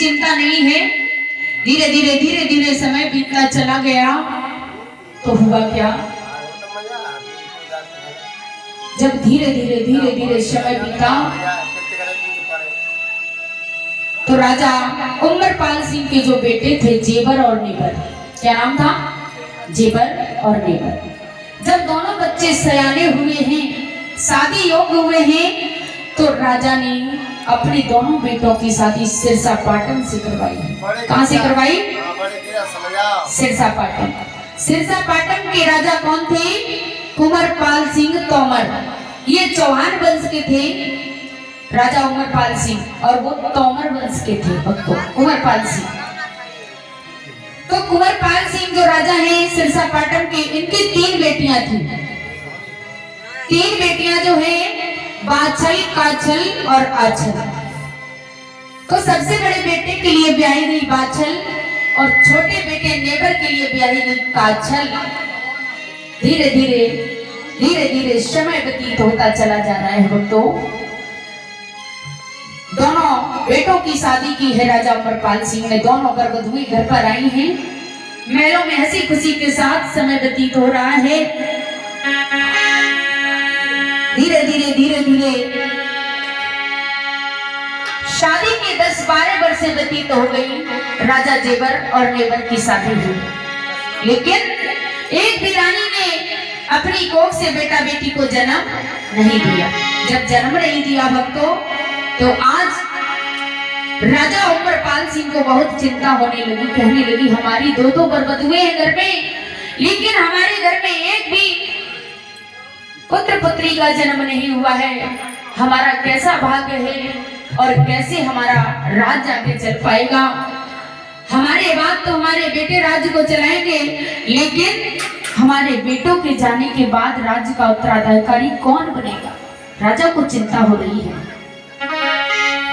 चिंता नहीं है। धीरे धीरे समय बीतता चला गया। तो हुआ क्या, जब धीरे धीरे समय बीता तो राजा उमरपाल सिंह के जो बेटे थे जेबर और नेबर, क्या नाम था, जेबर और नेबर, जब दोनों बच्चे सयाने हुए हैं, शादी योग्य हुए हैं, तो राजा ने अपने दोनों बेटों की शादी सिरसा पाटन से करवाई। कहां से करवाई, सिरसा पाटन। सिरसा पाटन के राजा कौन थे, उमरपाल सिंह तोमर। ये चौहान वंश के थे राजा उमरपाल सिंह, और वो तोमर वंश के थे भक्तों उमरपाल सिंह। तो उमरपाल सिंह जो राजा हैं सिरसा पाटन के, इनकी 3 बेटियां थी। 3 बेटियां जो है बाछल, काछल और आछल। तो सबसे बड़े बेटे के लिए ब्याही गई बाछल और छोटे बेटे नेबर के लिए ब्याही गई काछल। धीरे धीरे समय व्यतीत होता चला जा रहा है भक्तों। दोनों बेटों की शादी की है राजा उमरपाल सिंह ने। दोनों वरवधुएं घर पर आई हैं। महलों में हंसी खुशी के साथ समय व्यतीत हो रहा है। धीरे धीरे शादी के 10-12 वर्ष व्यतीत हो गई। राजा जेबर और नेबर की शादी हुई, लेकिन एक भी रानी ने अपनी कोख से बेटा बेटी को जन्म नहीं दिया। जब जन्म नहीं दिया भक्तों, तो आज राजा उमरपाल सिंह को बहुत चिंता होने लगी। कहने लगी हमारी 2 वरवधुएं हैं घर में, लेकिन हमारे घर में एक भी पुत्र पुत्री का जन्म नहीं हुआ है। हमारा कैसा भाग्य है और कैसे हमारा राज्य आगे चल पाएगा। हमारे बाद तो हमारे बेटे राज्य को चलाएंगे, लेकिन हमारे बेटों के जाने के बाद राज्य का उत्तराधिकारी कौन बनेगा। राजा को चिंता हो रही है।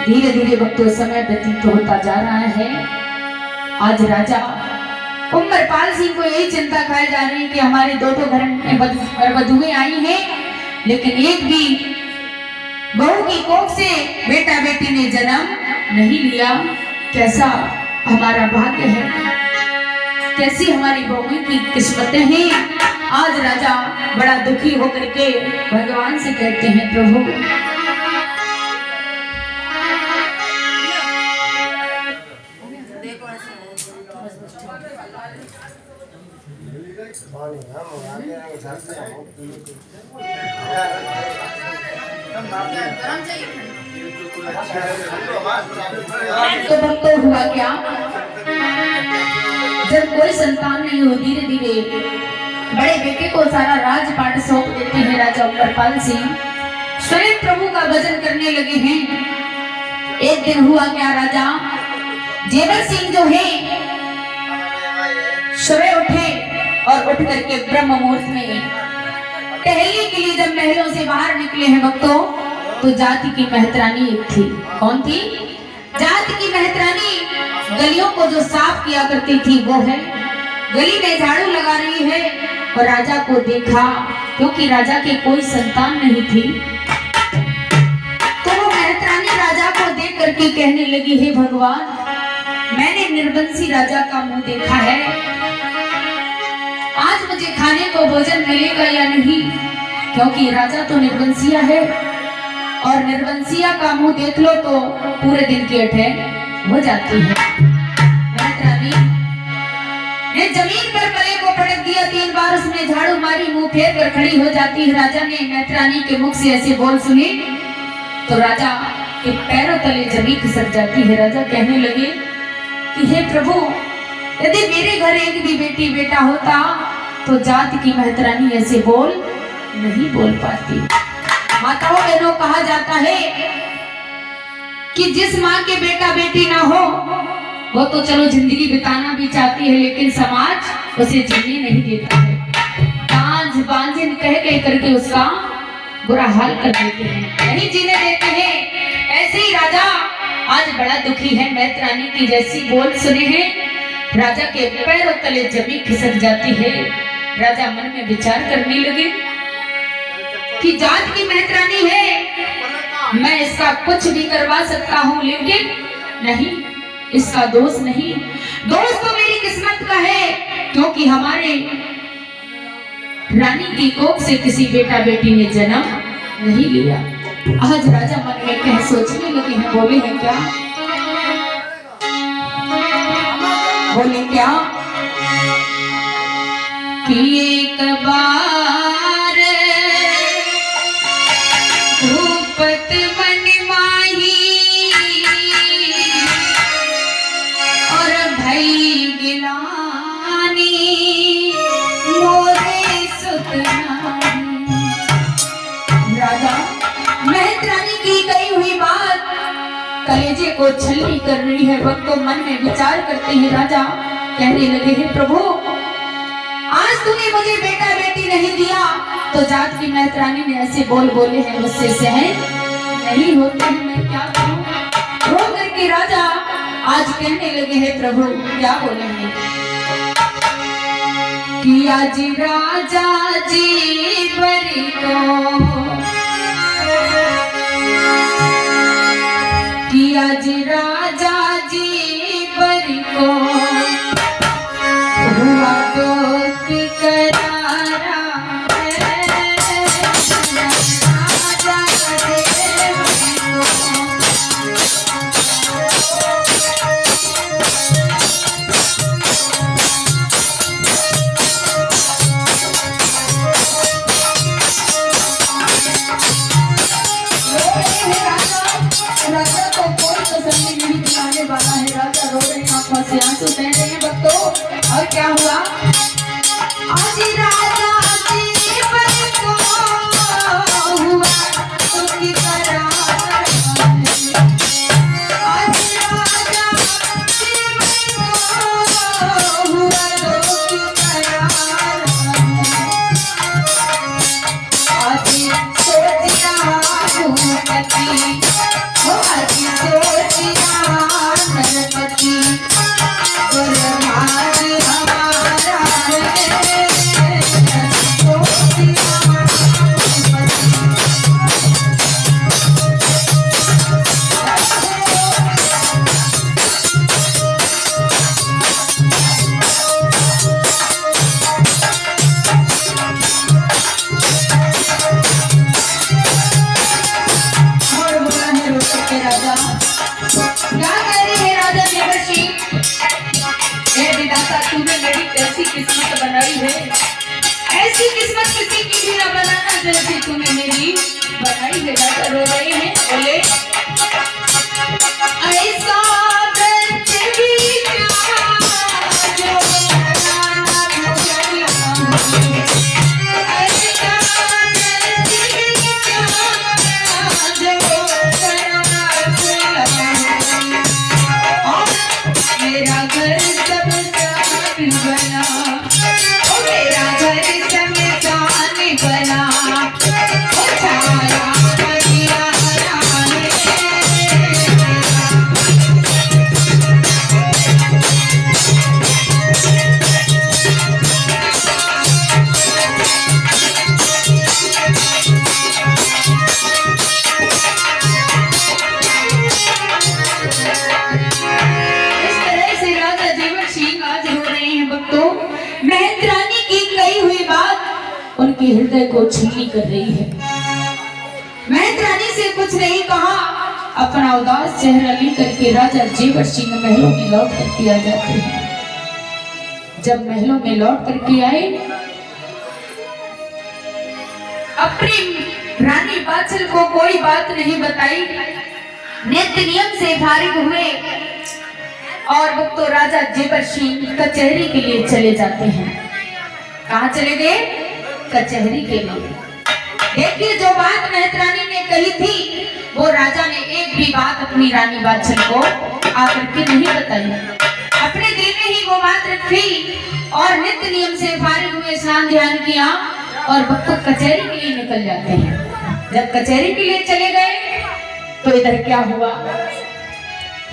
धीरे धीरे भक्तों समय व्यतीत होता जा रहा है। आज राजा उमरपाल सिंह को यही चिंता खाई जा रही है कि हमारे 2 घर में वधुएं आई हैं, लेकिन एक भी बहू की कोख से बेटा बेटी ने जन्म नहीं लिया। कैसा हमारा भाग्य है, कैसी हमारी बहू की किस्मतें हैं। आज राजा बड़ा दुखी होकर के भगवान से कहते हैं प्रभु तो भक्तों हुआ क्या, जब कोई संतान नहीं हो, धीरे धीरे बड़े बेटे को सारा राजपाट सौंप देते हैं राजा उमरपाल सिंह। स्वयं प्रभु का भजन करने लगे हैं। एक दिन हुआ क्या, राजा जेबर सिंह जो है सुबह उठे और उठ करके ब्रह्म मुहूर्त में टहलने के लिए जब महलों से बाहर निकले हैं भक्तों, तो जाति की मेहतरानी एक थी। कौन थी, जाति की मेहतरानी गलियों को जो साफ किया करती थी वो है। गली में झाड़ू लगा रही है और राजा को देखा, क्योंकि राजा के कोई संतान नहीं थी। तो वो मेहतरानी राजा को देख करके कहने लगी, हे भगवान, मैंने निर्वंशी राजा का मुंह देखा है, आज मुझे खाने को भोजन मिलेगा या नहीं, क्योंकि राजा तो निर्वंशिया है और निर्वंशिया का मुंह देख लो तो पूरे दिन की अठैन हो जाती है। मेहतरानी ने जमीन पर गले को पटक दिया, 3 बार उसने झाड़ू मारी, मुंह फेर कर खड़ी हो जाती है। राजा ने मेहतरानी के मुख से ऐसे बोल सुने तो राजा के पैरों तले जमीन खिसक जाती है। राजा कहने लगे कि हे प्रभु, यदि मेरे घर एक भी बेटी बेटा होता तो जाति की मेहतरानी ऐसे बोल नहीं बोल पाती। माताओं बहनों, कहा जाता है कि जिस माँ के बेटा बेटी ना हो वो तो चलो जिंदगी बिताना भी चाहती है, लेकिन समाज उसे जीने नहीं देता है। बांझ बांझिन कह करके उसका बुरा हाल कर देते हैं, नहीं जीने देते हैं। ऐसे ही राजा आज बड़ा दुखी है। मेहतरानी की जैसी बोल सुने हैं, राजा के पैरों तले जमीन खिसक जाती है। राजा मन में विचार करने लगे कि जात की मेहतरानी है, मैं इसका कुछ भी करवा सकता हूँ, लेकिन नहीं, इसका दोष नहीं, दोष तो मेरी किस्मत का है, क्योंकि हमारे रानी की कोख से किसी बेटा बेटी ने जन्म नहीं लिया। आज राजा मन में कह सोचने लगे हैं, बोले हैं क्या, बोले क्या कि एक बार भूपत मन माही और भई गिलानी मोरे सुतनानी। राजा महत रानी की कही हुई बात कलेजे को छलनी कर रही है। वक्त तो मन में विचार करते हैं राजा, कहने लगे हैं प्रभु, आज तूने मुझे बेटा बेटी नहीं दिया तो जात की महत रानी ने ऐसे बोल बोले हैं, मुझसे सहन नहीं होते हैं, मैं क्या करूं। रो करके राजा आज कहने लगे हैं प्रभु, क्या बोले हैं कि आज राजा जी बरी को, कि आज राजा जी बरी को हुआ तो की करारा है, राजा जी राजा को कोई तसल्ली नहीं दिलाने वाला है। राजा रो रहे हैं, आंखों से आंसू बह रहे हैं भक्तों। और क्या हुआ, आज राजा जी बरी को हुआ तो की करार है, आज राजा जी बरी को हुआ तो की करार है। आज सोच रहा हूँ पति, आज सोच रहा नरपति, गुरभाग हमारा है, सोच रहा राजा, क्या कह रही है राजा देवर्षि, हे विधाता तूने मेरी कैसी किस्मत बनाई है, ऐसी किस्मत किसी की भी न बनाना जैसी तूने मेरी बनाई है। राजा रो रहे हैं, बोले ऐसा दर्द भी क्या जो बनाना मुझे, ऐसा दर्द भी क्या जो मेरा घर सब साथ बना, ओ मेरा घर सब साथ बना, ओ छाया बगिया महत रानी की कही हुई बात उनके हृदय को छीनी कर रही है। महत रानी से कुछ नहीं कहा, अपना उदास चेहरा लेकर के राजा देवर्षि महलों में लौट करके आ जाते हैं। जब महलों में लौट करके आए, अपनी रानी बाचल को कोई बात नहीं बताई, नित्य नियम से फारिग हुए और वो तो राजा देवर्षि कचहरी के लिए चले जाते हैं। कहाँ चले गए, कचहरी के लिए। देखिए जो बात महत रानी ने कही थी, वो राजा ने एक भी बात अपनी रानी बाचल को आकर के नहीं बताई, अपने दिल में ही वो बात रखी और नित्य नियम से फारिग हुए, स्नान ध्यान किया और वक्त कचहरी के लिए निकल जाते हैं। जब कचहरी के लिए चले गए तो इधर क्या हुआ,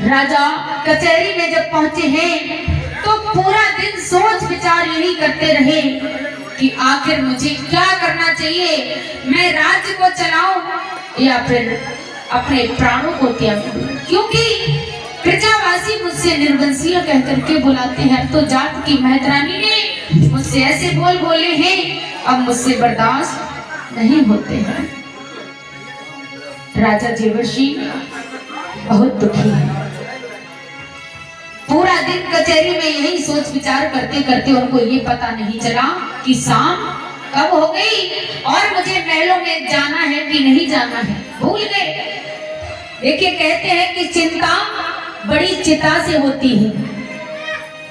राजा कचहरी में जब पहुंचे हैं तो पूरा दिन सोच विचार यही करते रहे कि आखिर मुझे क्या करना चाहिए, मैं राज्य को चलाऊं या फिर अपने प्राणों को त्याग दूं, क्योंकि प्रजावासी वासी मुझसे निर्वंशीय कह करके बुलाते हैं। अब तो जात की महतरानी ने मुझसे ऐसे बोले हैं, अब मुझसे बर्दाश्त नहीं होते हैं। राजा जेवर सिंह बहुत दुखी है। पूरा दिन कचहरी में यही सोच विचार करते करते उनको ये पता नहीं चला कि शाम कब हो गई और मुझे महलों में जाना है कि नहीं जाना है, भूल गए। देखिए, कहते हैं कि चिंता बड़ी चिता से होती है।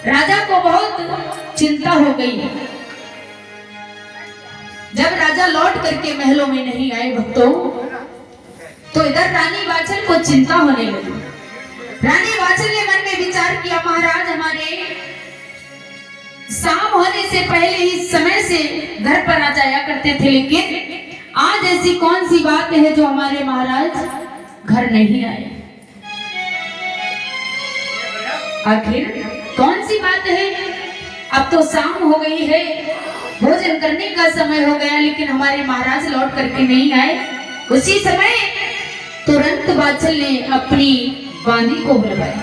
राजा को बहुत चिंता हो गई। जब राजा लौट करके महलों में नहीं आए भक्तों, तो इधर रानी वाचल को चिंता होने लगी। रानी वाचल ने मन में विचार किया, महाराज हमारे शाम होने से पहले ही समय से घर पर आ जाया करते थे, लेकिन आज ऐसी कौन सी बात है जो हमारे महाराज घर नहीं आए? आखिर कौन सी बात है? अब तो शाम हो गई है, भोजन करने का समय हो गया, लेकिन हमारे महाराज लौट करके नहीं आए। उसी समय तुरंत वाचल ने अपनी वाणी को बुलवाया।